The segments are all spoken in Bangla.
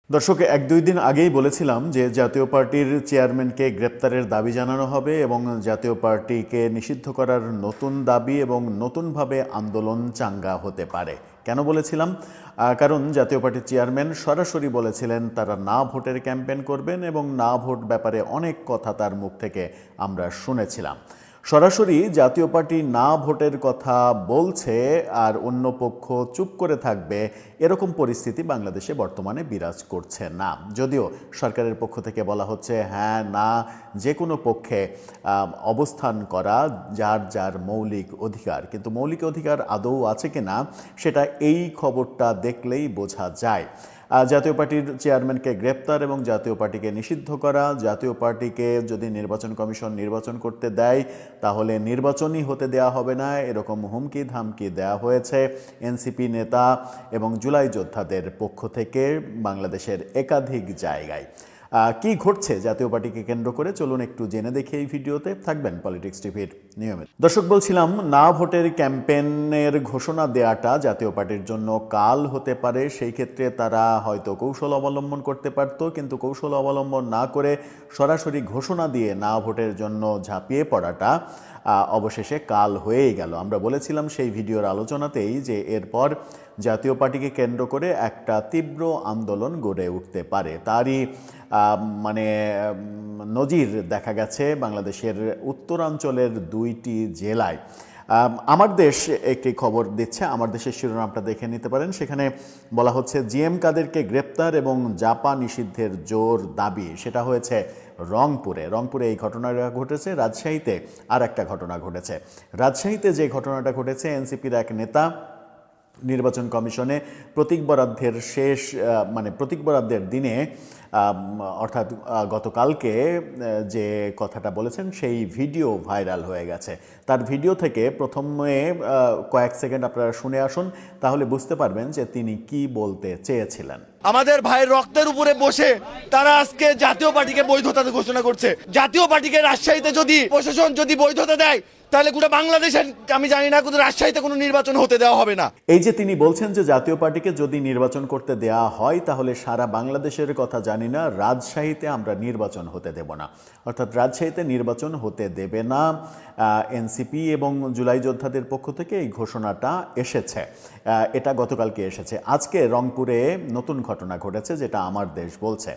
দর্শক, এক দুই দিন আগেই বলেছিলাম যে জাতীয় পার্টির চেয়ারম্যানকে গ্রেপ্তারের দাবি জানানো হবে এবং জাতীয় পার্টিকে নিষিদ্ধ করার নতুন দাবি এবং নতুনভাবে আন্দোলন চাঙ্গা হতে পারে। কেন বলেছিলাম? কারণ জাতীয় পার্টির চেয়ারম্যান সরাসরি বলেছিলেন তারা না ভোটের ক্যাম্পেইন করবেন এবং না ভোট ব্যাপারে অনেক কথা তার মুখ থেকে আমরা শুনেছিলাম। সরাসরি জাতীয় পার্টি না ভোটের কথা বলছে আর অন্য পক্ষ চুপ করে থাকবে, এরকম পরিস্থিতি বাংলাদেশে বর্তমানে বিরাজ করছে না। যদিও সরকারের পক্ষ থেকে বলা হচ্ছে হ্যাঁ না, যে কোনো পক্ষে অবস্থান করা যার যার মৌলিক অধিকার, কিন্তু মৌলিক অধিকার আদৌ আছে কিনা সেটা এই খবরটা দেখলেই বোঝা যায়। জাতীয় পার্টির চেয়ারম্যানকে গ্রেপ্তার এবং জাতীয় পার্টিকে নিষিদ্ধ করা, জাতীয় পার্টিকে যদি নির্বাচন কমিশন নির্বাচন করতে দেয় তাহলে নির্বাচনই হতে দেয়া হবে না, এরকম হুমকি ধামকি দেয়া হয়েছে এনসিপি নেতা এবং জুলাই যোদ্ধাদের পক্ষ থেকে বাংলাদেশের একাধিক জায়গায়। কি ঘটছে জাতীয় পার্টিকে কেন্দ্র করে, চলুন একটু জেনে দেখি এই ভিডিওতে। থাকবেন পলিটিক্স টিভির নিয়মিত দর্শক। বলছিলাম না ভোটের ক্যাম্পেইনের ঘোষণা দেওয়াটা জাতীয় পার্টির জন্য কাল হতে পারে। সেই ক্ষেত্রে তারা হয়তো কৌশল অবলম্বন করতে পারত, কিন্তু কৌশল অবলম্বন না করে সরাসরি ঘোষণা দিয়ে না ভোটের জন্য ঝাঁপিয়ে পড়াটা অবশেষে কাল হয়েই গেল। আমরা বলেছিলাম সেই ভিডিওর আলোচনাতেই যে এরপর জাতীয় পার্টিকে কেন্দ্র করে একটা তীব্র আন্দোলন গড়ে উঠতে পারে। তারই নজির দেখা গেছে বাংলাদেশের উত্তরাঞ্চলের দুইটি জেলায়। আমার দেশ একটি খবর দিচ্ছে, আমার দেশের শিরোনামটা দেখে নিতে পারেন। সেখানে বলা হচ্ছে জিএম কাদেরকে গ্রেপ্তার এবং জাপা নিষিদ্ধের জোর দাবি। সেটা হয়েছে রংপুরে এই ঘটনাটা ঘটেছে। রাজশাহীতে আর একটা ঘটনা ঘটেছে। রাজশাহীতে যে ঘটনাটা ঘটেছে, এনসিপির এক নেতা নির্বাচন কমিশনে প্রতীক বরাদ্দের দিনে অর্থাৎ গতকালকে যে কথাটা বলেছেন সেই ভিডিও ভাইরাল হয়ে গেছে। তার ভিডিও থেকে প্রথমে কয়েক সেকেন্ড আপনারা শুনে আসুন, তাহলে বুঝতে পারবেন যে তিনি কি বলতে চেয়েছিলেন। আমাদের ভাইয়ের রক্তের উপরে বসে তারা আজকে জাতীয় পার্টিকে বৈধতা ঘোষণা করছে। জাতীয় পার্টিকে রাজশাহীতে যদি প্রশাসন বৈধতা দেয় তাহলে গোটা বাংলাদেশের আমি জানি না, কিন্তু রাজশাহীতে কোনো নির্বাচন হতে দেওয়া হবে না। এই যে তিনি বলছেন যে জাতীয় পার্টিকে যদি নির্বাচন করতে দেয়া হয় তাহলে সারা বাংলাদেশের কথা জানি না, রাজশাহীতে আমরা নির্বাচন হতে দেব না। অর্থাৎ রাজশাহীতে নির্বাচন হতে দেবে না এনসিপি এবং জুলাই যোদ্ধাদের পক্ষ থেকে এই ঘোষণাটা এসেছে। এটা গতকালকে এসেছে। আজকে রংপুরে নতুন ঘটনা ঘটেছে, যেটা আমার দেশ বলছে।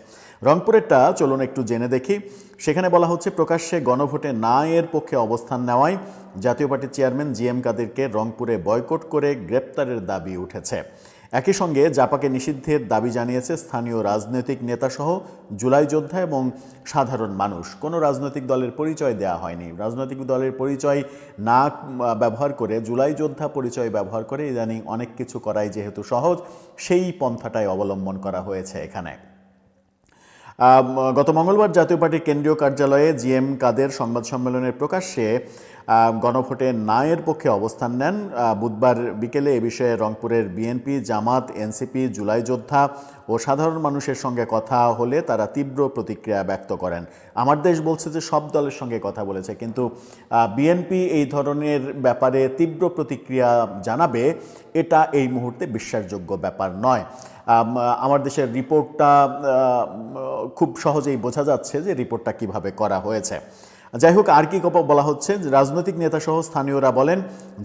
রংপুরেরটা চলুন একটু জেনে দেখি। সেখানে বলা হচ্ছে প্রকাশ্যে গণভোটে না এর পক্ষে অবস্থান নেওয়ায় জাতীয় পার্টির চেয়ারম্যান জিএম কাদেরকে রংপুরে বয়কট করে গ্রেপ্তারের দাবি উঠেছে। একই সঙ্গে জাপাকে নিষিদ্ধের দাবি জানিয়েছে স্থানীয় রাজনৈতিক নেতাসহ জুলাই যোদ্ধা এবং সাধারণ মানুষ। কোনো রাজনৈতিক দলের পরিচয় দেয়া হয়নি। রাজনৈতিক দলের পরিচয় না ব্যবহার করে জুলাই যোদ্ধা পরিচয় ব্যবহার করে ইদানিং অনেক কিছু করাই যেহেতু সহজ, সেই পন্থাটাই অবলম্বন করা হয়েছে এখানে। গত মঙ্গলবার জাতীয় পার্টির কেন্দ্রীয় কার্যালয়ে জিএম কাদের সংবাদ সম্মেলনের প্রকাশ্যে গণভোটে না এর পক্ষে অবস্থান নেন। বুধবার বিকেলে এ বিষয়ে রংপুরের বিএনপি, জামাত, এনসিপি, জুলাই যোদ্ধা ও সাধারণ মানুষের সঙ্গে কথা হলে তারা তীব্র প্রতিক্রিয়া ব্যক্ত করেন। আমার দেশ বলছে যে সব দলের সঙ্গে কথা বলেছে, কিন্তু বিএনপি এই ধরনের ব্যাপারে তীব্র প্রতিক্রিয়া জানাবে, এটা এই মুহূর্তে বিশ্বাসযোগ্য ব্যাপার নয়। আমার দেশের রিপোর্টটা খুব সহজেই বোঝা যাচ্ছে যে রিপোর্টটা কিভাবে করা হয়েছে। যাই হোক, আর কি বলা হচ্ছে, রাজনৈতিক নেতাসহ স্থানীয়রা বলেন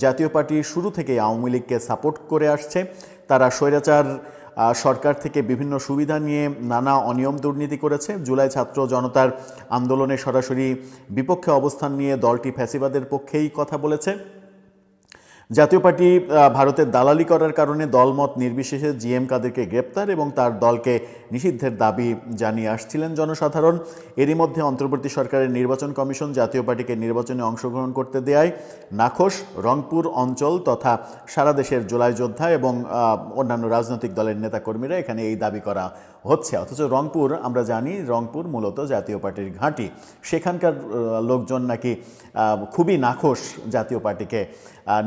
জাতীয় পার্টি শুরু থেকেই আওয়ামী লীগকে সাপোর্ট করে আসছে। তারা স্বৈরাচার সরকার থেকে বিভিন্ন সুবিধা নিয়ে নানা অনিয়ম দুর্নীতি করেছে। জুলাই ছাত্র জনতার আন্দোলনে সরাসরি বিপক্ষে অবস্থান নিয়ে দলটি ফ্যাসিবাদের পক্ষেই কথা বলেছে। জাতীয় পার্টি ভারতের দালালি করার কারণে দলমত নির্বিশেষে জিএম কাদেরকে গ্রেপ্তার এবং তার দলকে নিষিদ্ধের দাবি জানিয়ে আসছিলেন জনসাধারণ। এরই মধ্যে অন্তর্বর্তী সরকারের নির্বাচন কমিশন জাতীয় পার্টিকে নির্বাচনে অংশগ্রহণ করতে দেয়ায় নাখোশ রংপুর অঞ্চল তথা সারা দেশের জুলাই যোদ্ধা এবং অন্যান্য রাজনৈতিক দলের নেতাকর্মীরা এখানে এই দাবি করা হচ্ছে। অথচ রংপুর, আমরা জানি রংপুর মূলত জাতীয় পার্টির ঘাঁটি। সেখানকার লোকজন নাকি খুবই নাখোশ জাতীয় পার্টিকে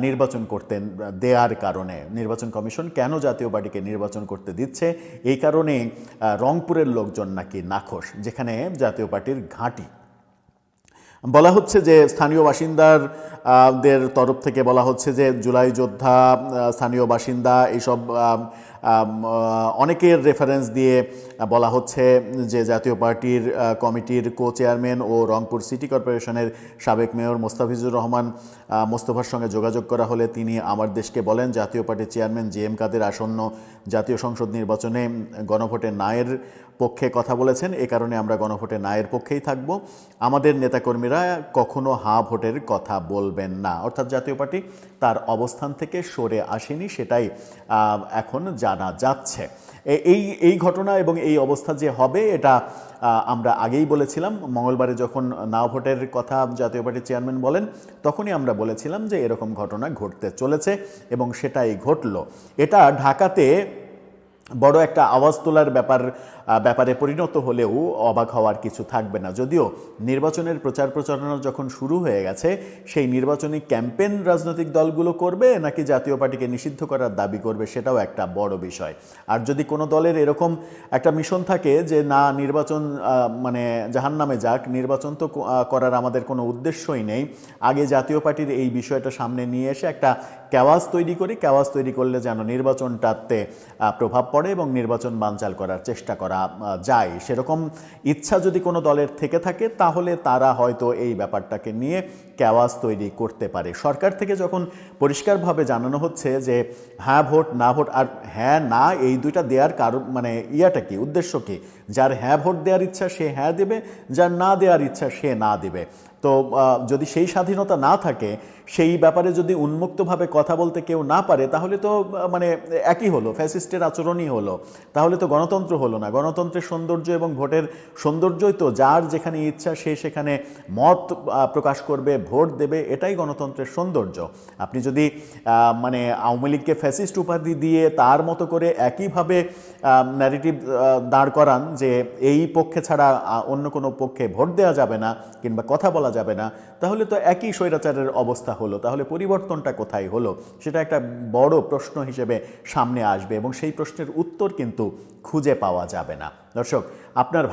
নির্বাচন করতে দেওয়ার কারণে। নির্বাচন কমিশন কেন জাতীয় পার্টিকে নির্বাচন করতে দিচ্ছে, এই কারণে রংপুরের লোকজন নাকি নাখোশ, যেখানে জাতীয় পার্টির ঘাঁটি। বলা হচ্ছে যে স্থানীয় বাসিন্দাদের তরফ থেকে বলা হচ্ছে যে জুলাই যোদ্ধা, স্থানীয় বাসিন্দা, এইসব অনেকের রেফারেন্স দিয়ে বলা হচ্ছে যে জাতীয় পার্টির কমিটির কো চেয়ারম্যান ও রংপুর সিটি কর্পোরেশনের সাবেক মেয়র মোস্তাফিজুর রহমান মোস্তফার সঙ্গে যোগাযোগ করা হলে তিনি আমার দেশকে বলেন জাতীয় পার্টির চেয়ারম্যান জিএম কাদের আসন্ন জাতীয় সংসদ নির্বাচনে গণভোটে নায়ের পক্ষে কথা বলেছেন, এ কারণে আমরা গণভোটে নায়ের পক্ষেই থাকব। আমাদের নেতাকর্মীরা কখনো হা ভোটের কথা বলবেন না। অর্থাৎ জাতীয় পার্টি তার অবস্থান থেকে সরে আসেনি, সেটাই এখন জানা যাচ্ছে। এই ঘটনা এবং এই অবস্থা যে হবে এটা আমরা আগেই বলেছিলাম। মঙ্গলবারে যখন না ভোটের কথা জাতীয় পার্টির চেয়ারম্যান বলেন তখনই আমরা বলেছিলাম যে এরকম ঘটনা ঘটতে চলেছে এবং সেটাই ঘটল। এটা ঢাকাতে বড় একটা আওয়াজ তোলার ব্যাপারে পরিণত হলেও অবাক হওয়ার কিছু থাকবে না। যদিও নির্বাচনের প্রচারণা যখন শুরু হয়ে গেছে, সেই নির্বাচনী ক্যাম্পেইন রাজনৈতিক দলগুলো করবে নাকি জাতীয় পার্টিকে নিষিদ্ধ করার দাবি করবে, সেটাও একটা বড় বিষয়। আর যদি কোনো দলের এরকম একটা মিশন থাকে যে না নির্বাচন মানে জাহান্নামে যাক, নির্বাচন তো করার আমাদের কোনো উদ্দেশ্যই নেই, আগে জাতীয় পার্টির এই বিষয়টা সামনে নিয়ে এসে একটা কেওয়াজ তৈরি করলে যেন নির্বাচনটাতে প্রভাব পড়ে এবং নির্বাচন বানচাল করার চেষ্টা করা যায়, সেরকম ইচ্ছা যদি কোনো দলের থেকে থাকে তাহলে তারা হয়তো এই ব্যাপারটাকে নিয়ে কেওয়াজ তৈরি করতে পারে। সরকার থেকে যখন পরিষ্কারভাবে জানানো হচ্ছে যে হ্যাঁ ভোট না ভোট, আর হ্যাঁ না এই দুইটা দেওয়ার কারণ মানে ইয়াটা কি, উদ্দেশ্য কি? যার হ্যাঁ ভোট দেওয়ার ইচ্ছা সে হ্যাঁ দেবে, যার না দেওয়ার ইচ্ছা সে না দেবে। তো যদি সেই স্বাধীনতা না থাকে, সেই ব্যাপারে যদি উন্মুক্তভাবে কথা বলতে কেউ না পারে, তাহলে তো মানে একই হলো, ফ্যাসিস্টের আচরণই হলো, তাহলে তো গণতন্ত্র হলো না। গণতন্ত্রের সৌন্দর্য এবং ভোটের সৌন্দর্যই তো যার যেখানে ইচ্ছা সে সেখানে মত প্রকাশ করবে, ভোট দেবে, এটাই গণতন্ত্রের সৌন্দর্য। আপনি যদি মানে আওয়ামী লীগকে ফ্যাসিস্ট উপাধি দিয়ে তার মতো করে একইভাবে ন্যারেটিভ দাঁড় করান যে এই পক্ষে ছাড়া অন্য কোনো পক্ষে ভোট দেওয়া যাবে না কিংবা কথা বলা যাবে না, তাহলে তো একই স্বৈরাচারের অবস্থা হলো। তাহলে পরিবর্তনটা কোথায় হলো, সেটা একটা বড় প্রশ্ন হিসেবে সামনে আসবে এবং সেই প্রশ্নের উত্তর কিন্তু খুঁজে পাওয়া যাবে না। দর্শক, আপনার